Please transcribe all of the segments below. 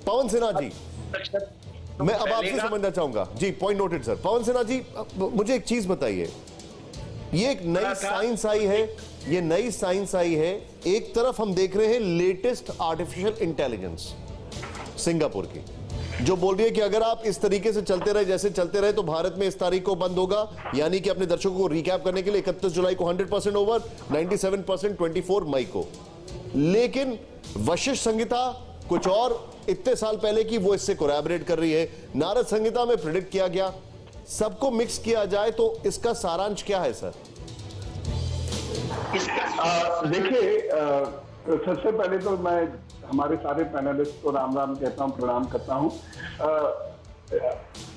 पवन सिन्हा जी, मैं अब आपसे समझना चाहूंगा जी, पॉइंट नोटेड सर। पवन सिन्हा जी, मुझे एक चीज बताइए, ये एक नई साइंस आई है, ये नई साइंस आई है, एक तरफ हम देख रहे हैं लेटेस्ट आर्टिफिशियल इंटेलिजेंस सिंगापुर की, जो बोल रही है कि अगर आप इस तरीके से चलते रहे, जैसे चलते रहे, तो भारत में इस तारीख को बंद होगा। यानी कि अपने दर्शकों को रिकैप करने के लिए 31 जुलाई को 100% ओवर, 97% 24 मई को। लेकिन वशिष्ठ संहिता कुछ और इतने साल पहले की, वो इससे कोलैबोरेट कर रही है। नारद संहिता में प्रेडिक्ट किया गया, सबको मिक्स किया जाए तो इसका सारांश क्या है सर? देखिए, सबसे पहले तो मैं हमारे सारे पैनलिस्ट को राम राम कहता हूं, प्रणाम करता हूं।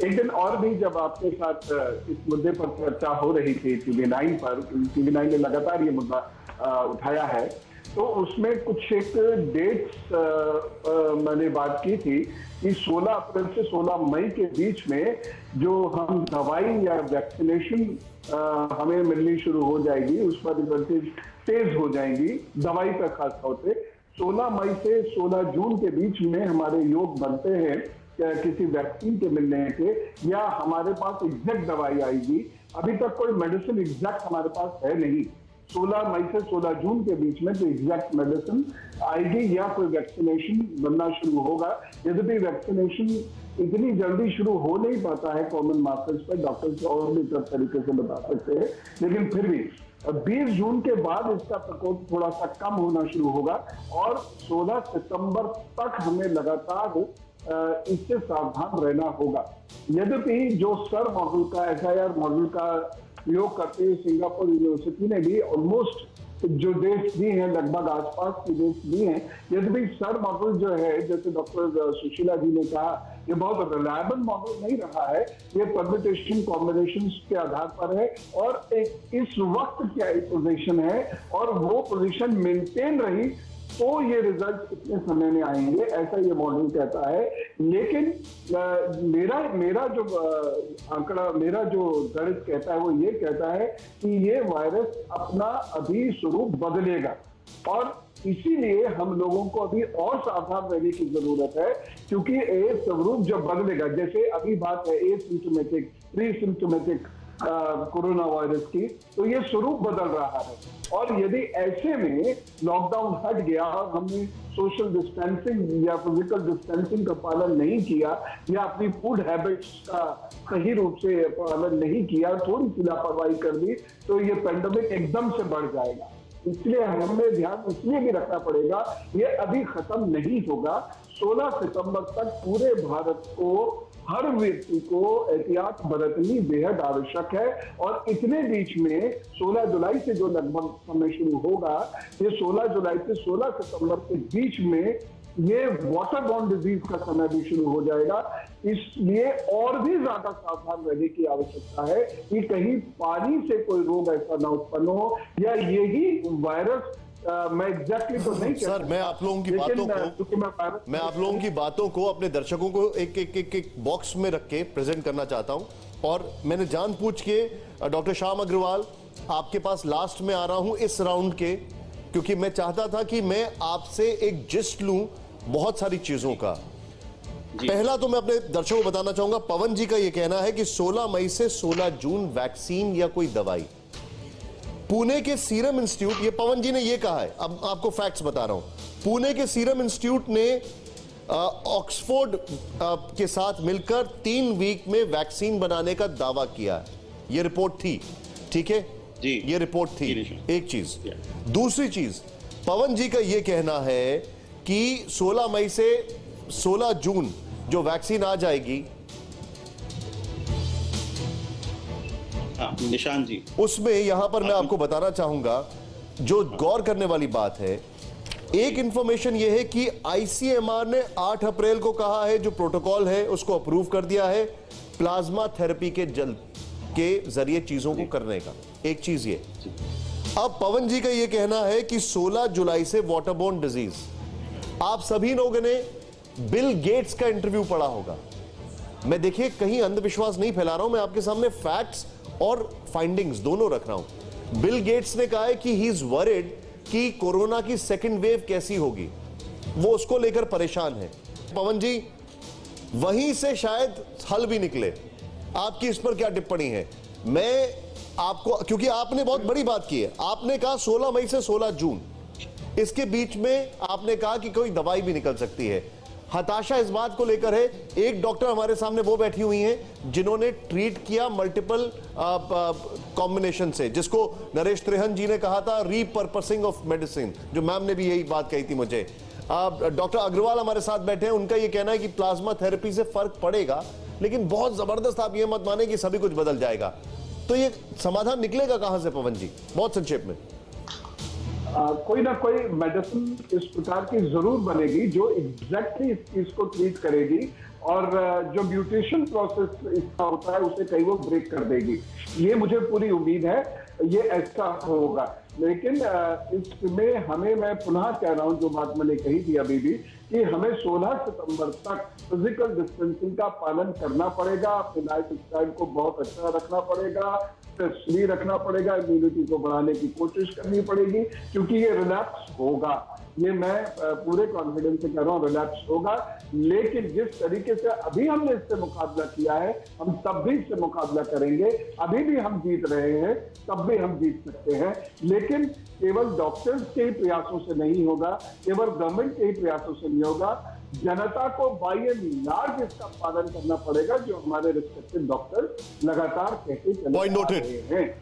एक दिन और भी जब आपके साथ इस मुद्दे पर चर्चा हो रही थी TV9 पर, TV9 ने लगातार ये मुद्दा उठाया है, तो उसमें कुछ एक डेट्स मैंने बात की थी कि 16 अप्रैल से 16 मई के बीच में जो हम दवाई या वैक्सीनेशन हमें मिलनी शुरू हो जाएगी, उस पर रिसर्चेज तेज हो जाएंगी दवाई पर खास तौर से। 16 मई से 16 जून के बीच में हमारे योग बनते हैं किसी वैक्सीन के मिलने के, या हमारे पास एग्जैक्ट दवाई आएगी। अभी तक कोई मेडिसिन एग्जैक्ट हमारे पास है नहीं। 16 मई से 16 जून के बीच में तो एग्जैक्ट मेडिसिन आएगी या कोई वैक्सीनेशन बनना शुरू होगा। यद्यपि वैक्सीनेशन इतनी जल्दी शुरू हो नहीं पाता है कॉमन मार्कर्स पर, डॉक्टर्स और भी सब तरीके से बता सकते हैं, लेकिन फिर भी 20 जून के बाद इसका प्रकोप थोड़ा सा कम होना शुरू होगा और 16 सितंबर तक हमें लगातार इससे सावधान रहना होगा। यद्यपि जो सर मॉडल का, SIR मॉडल का प्रयोग करते हुए सिंगापुर यूनिवर्सिटी ने भी ऑलमोस्ट जो देश भी हैं, लगभग आसपास के देश भी हैं, यद्यपि सर मॉडल जो है, जैसे डॉक्टर सुशीला जी ने कहा, ये बहुत रिलायबल मॉडल नहीं रहा है। ये परम्यूटेशन कॉम्बिनेशन के आधार पर है और एक इस वक्त क्या पोजीशन है और वो पोजीशन मेंटेन रही तो ये रिजल्ट कितने समय में आएंगे, ऐसा ये मॉडल कहता है। लेकिन मेरा जो आंकड़ा, मेरा जो गणित कहता है वो ये कहता है कि ये वायरस अपना अभी स्वरूप बदलेगा और इसीलिए हम लोगों को अभी और सावधान रहने की जरूरत है, क्योंकि ये स्वरूप जब बदलेगा, जैसे अभी बात है asymptomatic, pre symptomatic corona virus की, तो ये स्वरूप बदल रहा है। और यदि ऐसे में लॉकडाउन हट गया और हमने सोशल डिस्टेंसिंग या फिजिकल डिस्टेंसिंग का पालन नहीं किया या अपनी फूड हैबिट्स का सही रूप से पालन नहीं किया, थोड़ी सी लापरवाही कर दी, तो ये पेंडेमिक एकदम से बढ़ जाएगा। इसलिए हमें ध्यान इसलिए भी रखना पड़ेगा, ये अभी खत्म नहीं होगा। 16 सितंबर तक पूरे भारत को, हर व्यक्ति को एहतियात बरतनी बेहद आवश्यक है। और इतने बीच में 16 जुलाई से जो लगभग समय शुरू होगा, ये 16 जुलाई से 16 सितंबर के बीच में ये वाटर बॉर्न डिजीज का समय भी शुरू हो जाएगा। इसलिए और भी ज्यादा सावधान रहने की आवश्यकता है कि कहीं पानी से कोई रोग ऐसा ना उत्पन्न हो या यही वायरस मैं एग्जैक्टली तो नहीं सर, मैं आप लोगों की बातों को, मैं आप लोगों की बातों को अपने दर्शकों को एक बॉक्स में रख के प्रेजेंट करना चाहता हूं। और मैंने जानबूझ के डॉक्टर श्याम अग्रवाल आपके पास लास्ट में आ रहा हूं इस राउंड के, क्योंकि मैं चाहता था कि मैं आपसे एक जिस्ट लूं बहुत सारी चीजों का। पहला तो मैं अपने दर्शकों को बताना चाहूंगा, पवन जी का यह कहना है कि 16 मई से 16 जून वैक्सीन या कोई दवाई। पुणे के सीरम इंस्टीट्यूट, ये पवन जी ने ये कहा है, अब आपको फैक्ट्स बता रहा हूं। पुणे के सीरम इंस्टीट्यूट ने ऑक्सफोर्ड के साथ मिलकर 3 वीक में वैक्सीन बनाने का दावा किया है। ये रिपोर्ट थी, ठीक है जी, ये रिपोर्ट थी। एक चीज, दूसरी चीज, पवन जी का ये कहना है कि 16 मई से 16 जून जो वैक्सीन आ जाएगी, निशान जी, उसमें यहां पर मैं आपको बताना चाहूंगा, जो गौर करने वाली बात है, एक इंफॉर्मेशन यह है कि ICMR ने 8 अप्रैल को कहा है, जो प्रोटोकॉल है उसको अप्रूव कर दिया है प्लाज्मा थेरेपी के जरिए चीजों को करने का। एक चीज ये, अब पवन जी का यह कहना है कि 16 जुलाई से वाटरबोर्न डिजीज, आप सभी लोगों ने बिल गेट्स का इंटरव्यू पढ़ा होगा। मैं देखिए कहीं अंधविश्वास नहीं फैला रहा हूं, मैं आपके सामने फैक्ट्स और फाइंडिंग्स दोनों रख रहा हूं। बिल गेट्स ने कहा है कि ही इज वरिड कि कोरोना की सेकंड वेव कैसी होगी, वो उसको लेकर परेशान है। पवन जी, वहीं से शायद हल भी निकले। आपकी इस पर क्या टिप्पणी है? मैं आपको, क्योंकि आपने बहुत बड़ी बात की है, आपने कहा 16 मई से 16 जून, इसके बीच में आपने कहा कि कोई दवाई भी निकल सकती है। हताशा इस बात को लेकर है, एक डॉक्टर हमारे सामने वो बैठी हुई हैं जिन्होंने ट्रीट किया मल्टीपल कॉम्बिनेशन से, जिसको नरेश त्रिहन जी ने कहा था रीपर्पसिंग ऑफ मेडिसिन, जो मैम ने भी यही बात कही थी मुझे। डॉक्टर अग्रवाल हमारे साथ बैठे हैं, उनका ये कहना है कि प्लाज्मा थेरेपी से फर्क पड़ेगा, लेकिन बहुत जबरदस्त, आप ये मत माने कि सभी कुछ बदल जाएगा। तो ये समाधान निकलेगा कहां से पवन जी, बहुत संक्षेप में? कोई ना कोई मेडिसिन इस प्रकार की जरूर बनेगी जो एग्जैक्टली इस चीज को ट्रीट करेगी, और जो म्यूटेशन प्रोसेस इसका होता है उसे कहीं वो ब्रेक कर देगी। ये मुझे पूरी उम्मीद है ये ऐसा होगा। लेकिन इसमें हमें, मैं पुनः कह रहा हूं जो बात मैंने कही थी अभी भी, कि हमें 16 सितंबर तक फिजिकल डिस्टेंसिंग का पालन करना पड़ेगा, अपने लाइफ स्टाइल को बहुत अच्छा रखना पड़ेगा, स्ट्रेस फ्री रखना पड़ेगा, इम्यूनिटी को बढ़ाने की कोशिश करनी पड़ेगी, क्योंकि ये रिलैप्स होगा। ये मैं पूरे कॉन्फिडेंस से कह रहा हूँ, रिलैप्स होगा। लेकिन जिस तरीके से अभी हमने इससे मुकाबला किया है, हम तब भी इससे मुकाबला करेंगे। अभी भी हम जीत रहे हैं, तब भी हम जीत सकते हैं। लेकिन केवल डॉक्टर्स के ही प्रयासों से नहीं होगा, केवल गवर्नमेंट के ही प्रयासों से नहीं होगा, जनता को बाय एंड लार्ज इसका पालन करना पड़ेगा, जो हमारे रिस्पेक्टिव डॉक्टर लगातार कहते चले आ रहे हैं।